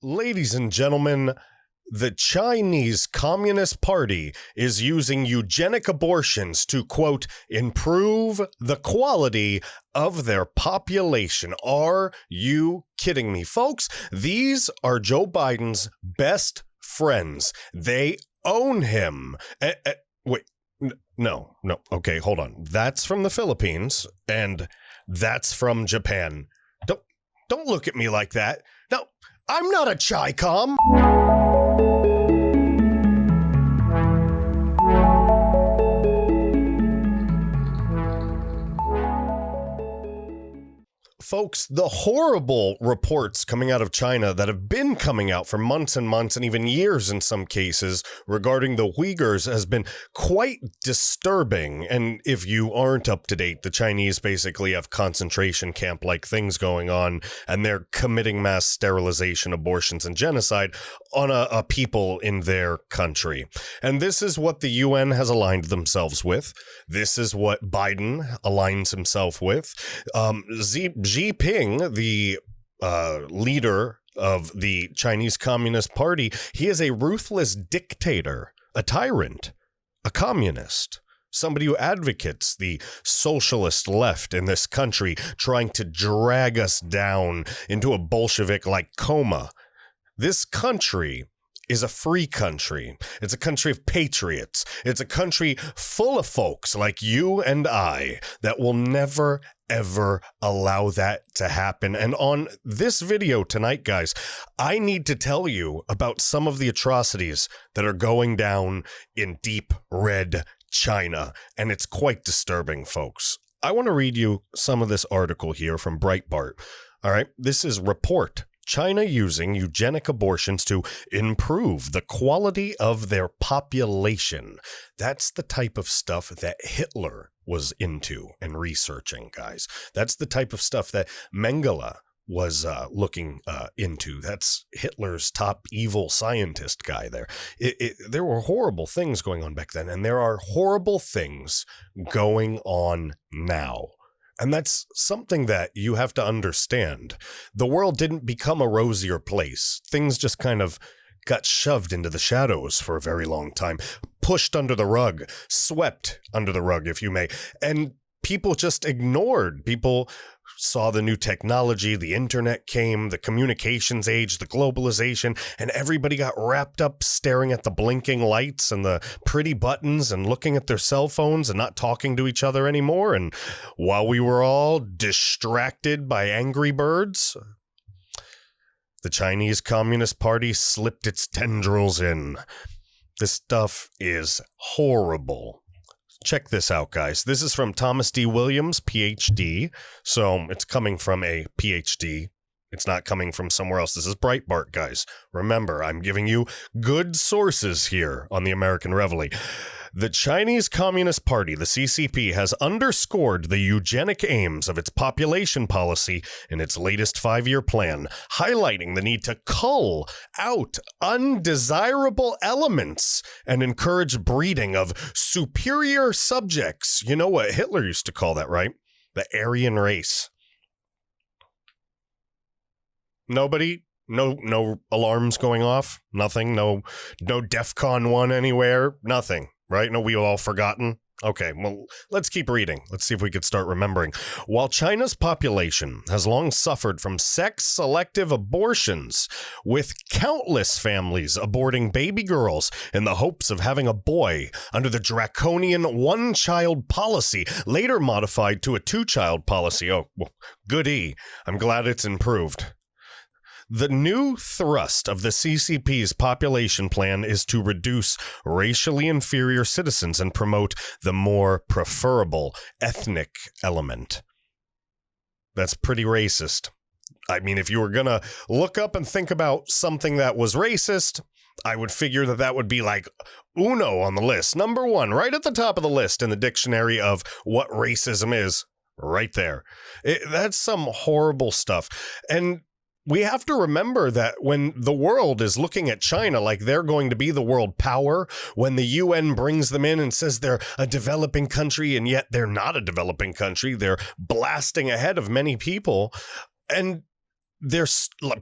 Ladies and gentlemen, the Chinese Communist Party is using eugenic abortions to, quote, improve the quality of their population. Are you kidding me? Folks, these are Joe Biden's best friends. They own him. Wait, no. Okay, hold on. That's from the Philippines, and that's from Japan. Don't look at me like that. No, I'm not a Chi-Com. Folks, the horrible reports coming out of China that have been coming out for months and months and even years in some cases regarding the Uyghurs has been quite disturbing. And if you aren't up to date, the Chinese basically have concentration camp-like things going on, and they're committing mass sterilization, abortions, and genocide on a people in their country. And this is what the UN has aligned themselves with. This is what Biden aligns himself with. Xi Jinping, the leader of the Chinese Communist Party, he is a ruthless dictator, a tyrant, a communist, somebody who advocates the socialist left in this country, trying to drag us down into a Bolshevik-like coma. This country is a free country. It's a country of patriots. It's a country full of folks like you and I that will never, ever allow that to happen. And on this video tonight, guys, I need to tell you about some of the atrocities that are going down in deep red China. And it's quite disturbing, folks. I want to read you some of this article here from Breitbart. All right, this is Report. China using eugenic abortions to improve the quality of their population. That's the type of stuff that Hitler was into and researching, guys. That's the type of stuff that Mengele was looking into. That's Hitler's top evil scientist guy there. There were horrible things going on back then, and there are horrible things going on now. And that's something that you have to understand. The world didn't become a rosier place. Things just kind of got shoved into the shadows for a very long time, pushed under the rug, swept under the rug, if you may. And people just ignored. People saw the new technology, the internet came, the communications age, the globalization, and everybody got wrapped up staring at the blinking lights and the pretty buttons and looking at their cell phones and not talking to each other anymore. And while we were all distracted by Angry Birds, the Chinese Communist Party slipped its tendrils in. This stuff is horrible. Check this out, guys. This is from Thomas D. Williams, PhD. So it's coming from a PhD. It's not coming from somewhere else. This is Breitbart, guys. Remember, I'm giving you good sources here on the American Reveille. The Chinese Communist Party, the CCP, has underscored the eugenic aims of its population policy in its latest 5-year plan, highlighting the need to cull out undesirable elements and encourage breeding of superior subjects. You know what Hitler used to call that, right? The Aryan race. Nobody? No alarms going off? Nothing? No DEFCON 1 anywhere? Nothing. Right? No, we all forgotten? Okay, well, let's keep reading. Let's see if we could start remembering. While China's population has long suffered from sex-selective abortions, with countless families aborting baby girls in the hopes of having a boy under the draconian one-child policy, later modified to a two-child policy. Oh, well, goody. I'm glad it's improved. The new thrust of the CCP's population plan is to reduce racially inferior citizens and promote the more preferable ethnic element. That's pretty racist. I mean, if you were going to look up and think about something that was racist, I would figure that would be like uno on the list. Number one, right at the top of the list in the dictionary of what racism is, right there. That's some horrible stuff. And we have to remember that when the world is looking at China like they're going to be the world power, when the UN brings them in and says they're a developing country, and yet they're not a developing country, they're blasting ahead of many people. And they're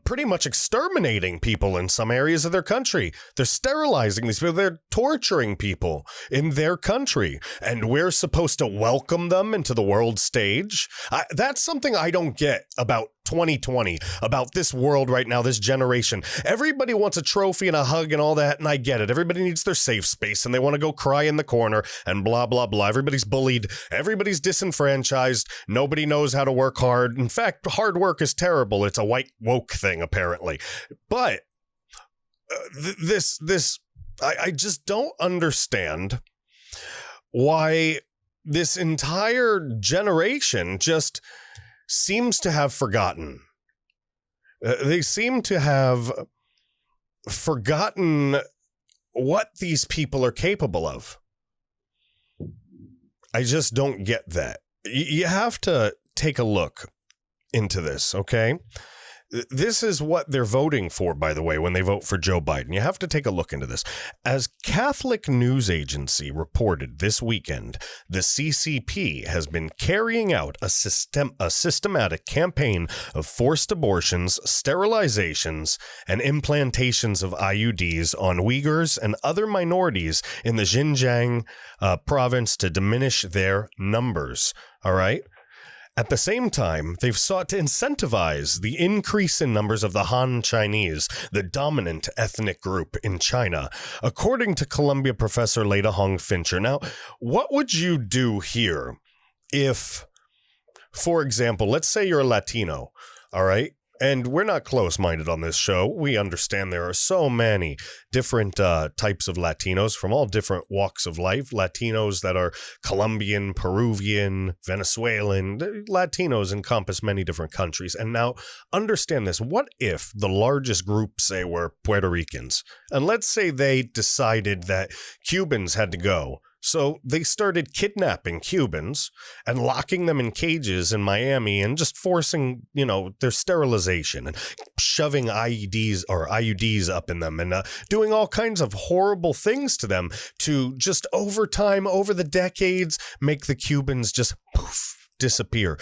pretty much exterminating people in some areas of their country. They're sterilizing these people. They're torturing people in their country. And we're supposed to welcome them into the world stage. That's something I don't get about 2020, about this world right now, this generation. Everybody wants a trophy and a hug and all that, and I get it. Everybody needs their safe space, and they want to go cry in the corner and blah, blah, blah. Everybody's bullied. Everybody's disenfranchised. Nobody knows how to work hard. In fact, hard work is terrible. It's a white woke thing, apparently. But I just don't understand why this entire generation just seems to have forgotten. They seem to have forgotten what these people are capable of. I just don't get that. You have to take a look into this, okay? This is what they're voting for, by the way, when they vote for Joe Biden. You have to take a look into this. As Catholic News Agency reported this weekend, the CCP has been carrying out a systematic campaign of forced abortions, sterilizations, and implantations of IUDs on Uyghurs and other minorities in the Xinjiang province to diminish their numbers. All right? At the same time, they've sought to incentivize the increase in numbers of the Han Chinese, the dominant ethnic group in China, according to Columbia professor Leda Hong Fincher. Now, what would you do here if, for example, let's say you're a Latino, all right? And we're not close-minded on this show. We understand there are so many different types of Latinos from all different walks of life. Latinos that are Colombian, Peruvian, Venezuelan. Latinos encompass many different countries. And now, understand this. What if the largest group, say, were Puerto Ricans? And let's say they decided that Cubans had to go. So they started kidnapping Cubans and locking them in cages in Miami and just forcing, their sterilization and shoving IUDs up in them and doing all kinds of horrible things to them to just over time, over the decades, make the Cubans just poof, disappear.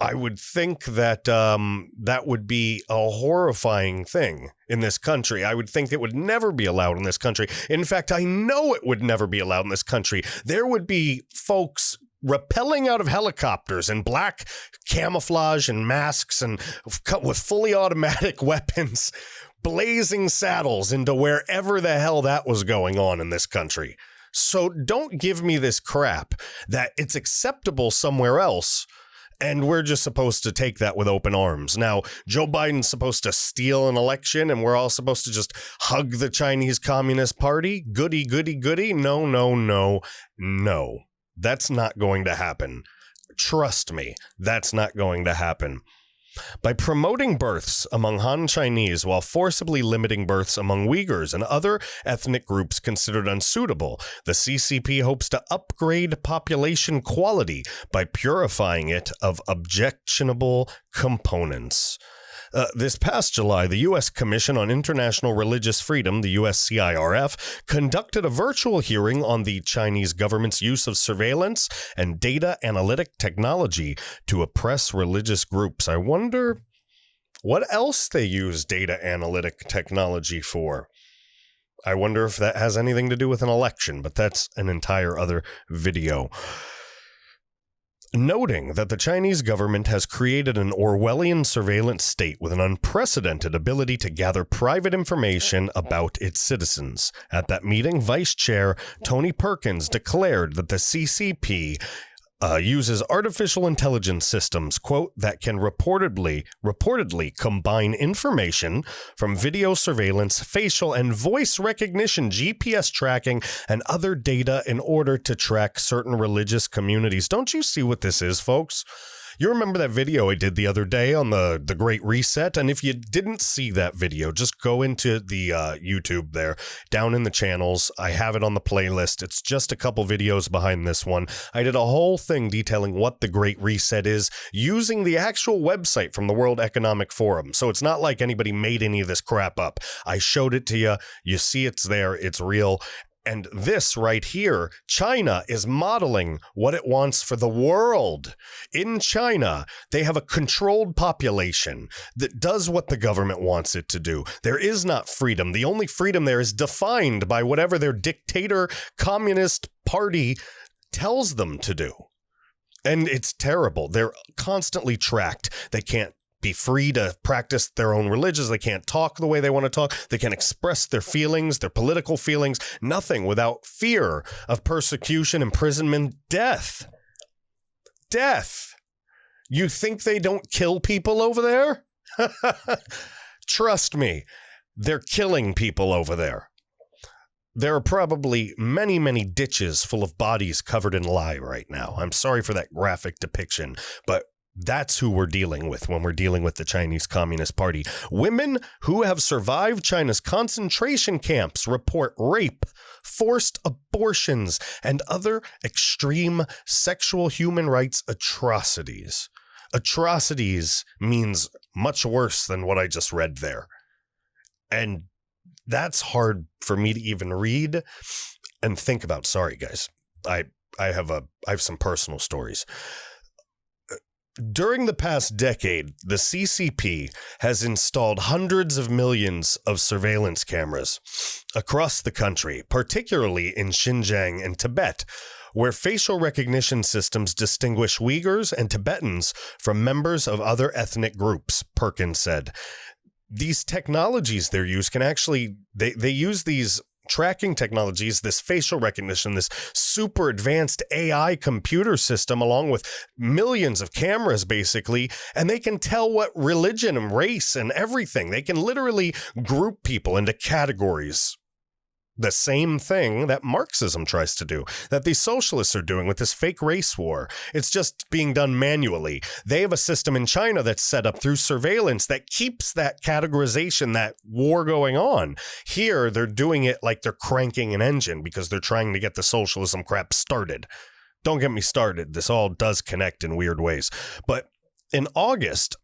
I would think that that would be a horrifying thing in this country. I would think it would never be allowed in this country. In fact, I know it would never be allowed in this country. There would be folks rappelling out of helicopters in black camouflage and masks and with fully automatic weapons, blazing saddles into wherever the hell that was going on in this country. So don't give me this crap that it's acceptable somewhere else and we're just supposed to take that with open arms. Now, Joe Biden's supposed to steal an election and we're all supposed to just hug the Chinese Communist Party? Goody, goody, goody. No, no, no, no. That's not going to happen. Trust me, that's not going to happen. By promoting births among Han Chinese while forcibly limiting births among Uyghurs and other ethnic groups considered unsuitable, the CCP hopes to upgrade population quality by purifying it of objectionable components. This past July, the U.S. Commission on International Religious Freedom, the USCIRF, conducted a virtual hearing on the Chinese government's use of surveillance and data analytic technology to oppress religious groups. I wonder what else they use data analytic technology for. I wonder if that has anything to do with an election, but that's an entire other video. Noting that the Chinese government has created an Orwellian surveillance state with an unprecedented ability to gather private information about its citizens. At that meeting, Vice Chair Tony Perkins declared that the CCP uses artificial intelligence systems, quote, that can reportedly combine information from video surveillance, facial and voice recognition, GPS tracking, and other data in order to track certain religious communities. Don't you see what this is, folks? You remember that video I did the other day on the Great Reset? And if you didn't see that video, just go into the YouTube there, down in the channels. I have it on the playlist. It's just a couple videos behind this one. I did a whole thing detailing what the Great Reset is using the actual website from the World Economic Forum. So it's not like anybody made any of this crap up. I showed it to you. You see it's there. It's real. And this right here, China is modeling what it wants for the world. In China, they have a controlled population that does what the government wants it to do. There is not freedom. The only freedom there is defined by whatever their dictator communist party tells them to do. And it's terrible. They're constantly tracked. They can't be free to practice their own religions. They can't talk the way they want to talk. They can't express their feelings, their political feelings, nothing without fear of persecution, imprisonment, death. Death. You think they don't kill people over there? Trust me, they're killing people over there. There are probably many, many ditches full of bodies covered in lye right now. I'm sorry for that graphic depiction, but that's who we're dealing with when we're dealing with the Chinese Communist Party. Women who have survived China's concentration camps report rape, forced abortions, and other extreme sexual human rights atrocities. Atrocities means much worse than what I just read there. And that's hard for me to even read and think about. Sorry, guys. I have some personal stories. During the past decade, the CCP has installed hundreds of millions of surveillance cameras across the country, particularly in Xinjiang and Tibet, where facial recognition systems distinguish Uyghurs and Tibetans from members of other ethnic groups, Perkins said. These technologies they use can actually, they use these tracking technologies, this facial recognition, this super advanced AI computer system, along with millions of cameras, basically, and they can tell what religion and race and everything. They can literally group people into categories. The same thing that Marxism tries to do, that the socialists are doing with this fake race war. It's just being done manually. They have a system in China that's set up through surveillance that keeps that categorization, that war going on. Here, they're doing it like they're cranking an engine because they're trying to get the socialism crap started. Don't get me started. This all does connect in weird ways. But in August,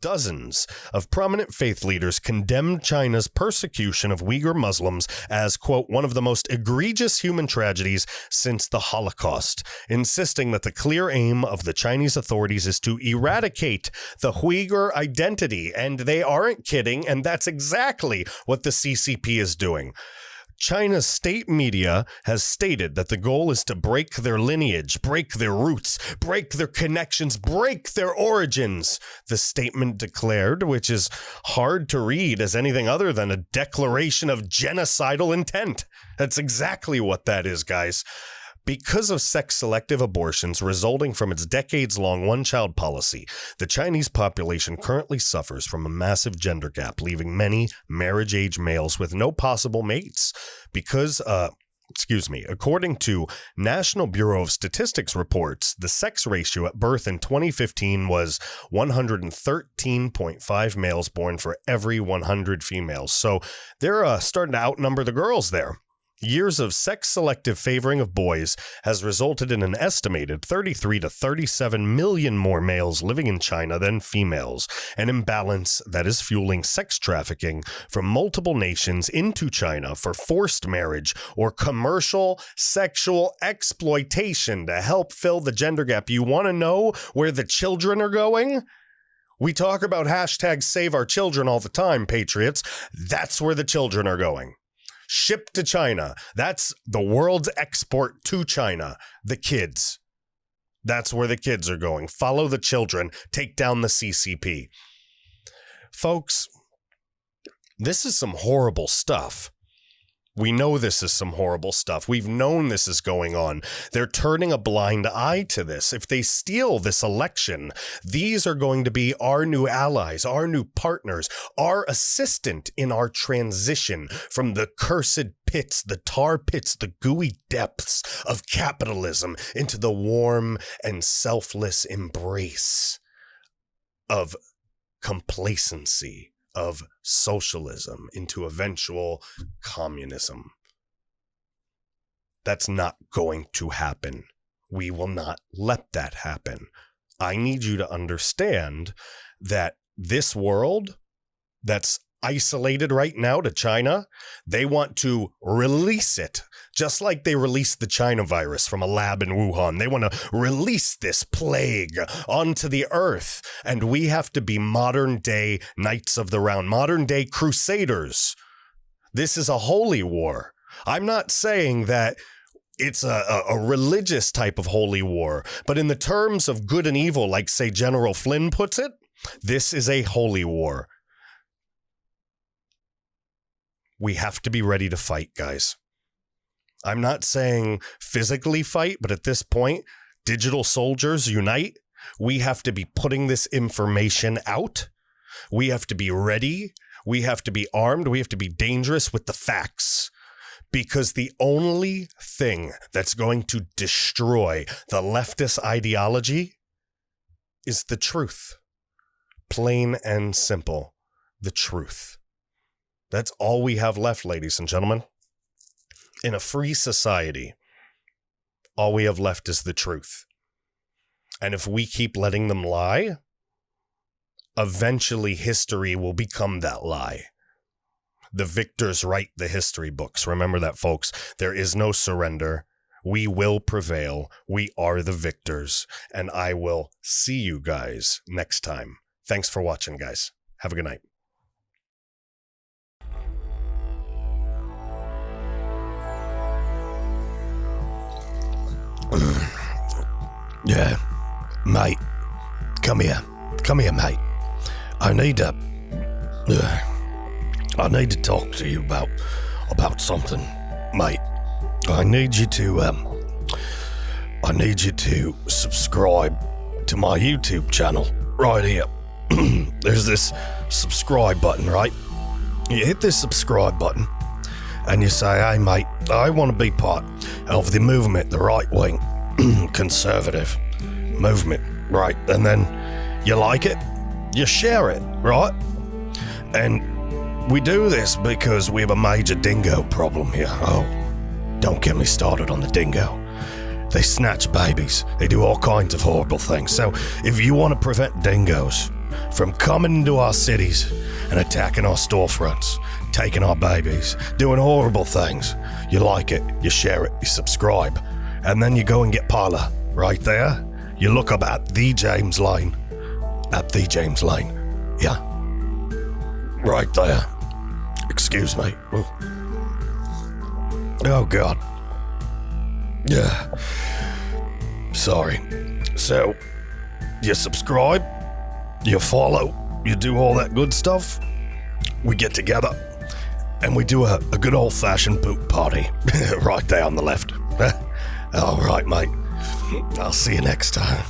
dozens of prominent faith leaders condemned China's persecution of Uyghur Muslims as, quote, one of the most egregious human tragedies since the Holocaust, insisting that the clear aim of the Chinese authorities is to eradicate the Uyghur identity. And they aren't kidding, and that's exactly what the CCP is doing. China's state media has stated that the goal is to break their lineage, break their roots, break their connections, break their origins, the statement declared, which is hard to read as anything other than a declaration of genocidal intent. That's exactly what that is, guys. Because of sex-selective abortions resulting from its decades-long one-child policy, the Chinese population currently suffers from a massive gender gap, leaving many marriage-age males with no possible mates. According to National Bureau of Statistics reports, the sex ratio at birth in 2015 was 113.5 males born for every 100 females. So they're starting to outnumber the girls there. Years of sex-selective favoring of boys has resulted in an estimated 33 to 37 million more males living in China than females, an imbalance that is fueling sex trafficking from multiple nations into China for forced marriage or commercial sexual exploitation to help fill the gender gap. You want to know where the children are going? We talk about hashtag save our children all the time, Patriots. That's where the children are going. Shipped to China. That's the world's export to China. The kids. That's where the kids are going. Follow the children. Take down the CCP. Folks, this is some horrible stuff. We know this is some horrible stuff. We've known this is going on. They're turning a blind eye to this. If they steal this election, these are going to be our new allies, our new partners, our assistant in our transition from the cursed pits, the tar pits, the gooey depths of capitalism into the warm and selfless embrace of complacency, of socialism, into eventual communism. That's not going to happen. We will not let that happen. I need you to understand that this world that's isolated right now to China. They want to release it, just like they released the China virus from a lab in Wuhan. They want to release this plague onto the earth. And we have to be modern day knights of the round, modern day crusaders. This is a holy war. I'm not saying that it's a religious type of holy war, but in the terms of good and evil, like say General Flynn puts it, this is a holy war. We have to be ready to fight, guys. I'm not saying physically fight, but at this point, digital soldiers unite. We have to be putting this information out. We have to be ready. We have to be armed. We have to be dangerous with the facts. Because the only thing that's going to destroy the leftist ideology is the truth. Plain and simple, the truth. That's all we have left, ladies and gentlemen. In a free society, all we have left is the truth. And if we keep letting them lie, eventually history will become that lie. The victors write the history books. Remember that, folks. There is no surrender. We will prevail. We are the victors. And I will see you guys next time. Thanks for watching, guys. Have a good night. Yeah, mate. Come here. Come here, mate. I need to talk to you about something, mate. I need you to subscribe to my YouTube channel right here. There's this subscribe button, right? You hit this subscribe button and you say, hey mate, I want to be part of the movement, the right wing conservative movement, right? And then you like it, you share it, right? And we do this because we have a major dingo problem here. Oh, don't get me started on the dingo. They snatch babies. They do all kinds of horrible things. So if you want to prevent dingoes from coming into our cities and attacking our storefronts, taking our babies, doing horrible things, you like it, you share it, you subscribe, and then you go and get Parler right there. You look up at the James Lane. At the James Lane. Yeah. Right there. Excuse me. Oh, God. Yeah. Sorry. So, you subscribe, you follow, you do all that good stuff. We get together and we do a good old-fashioned boot party right there on the left. All right, mate. I'll see you next time.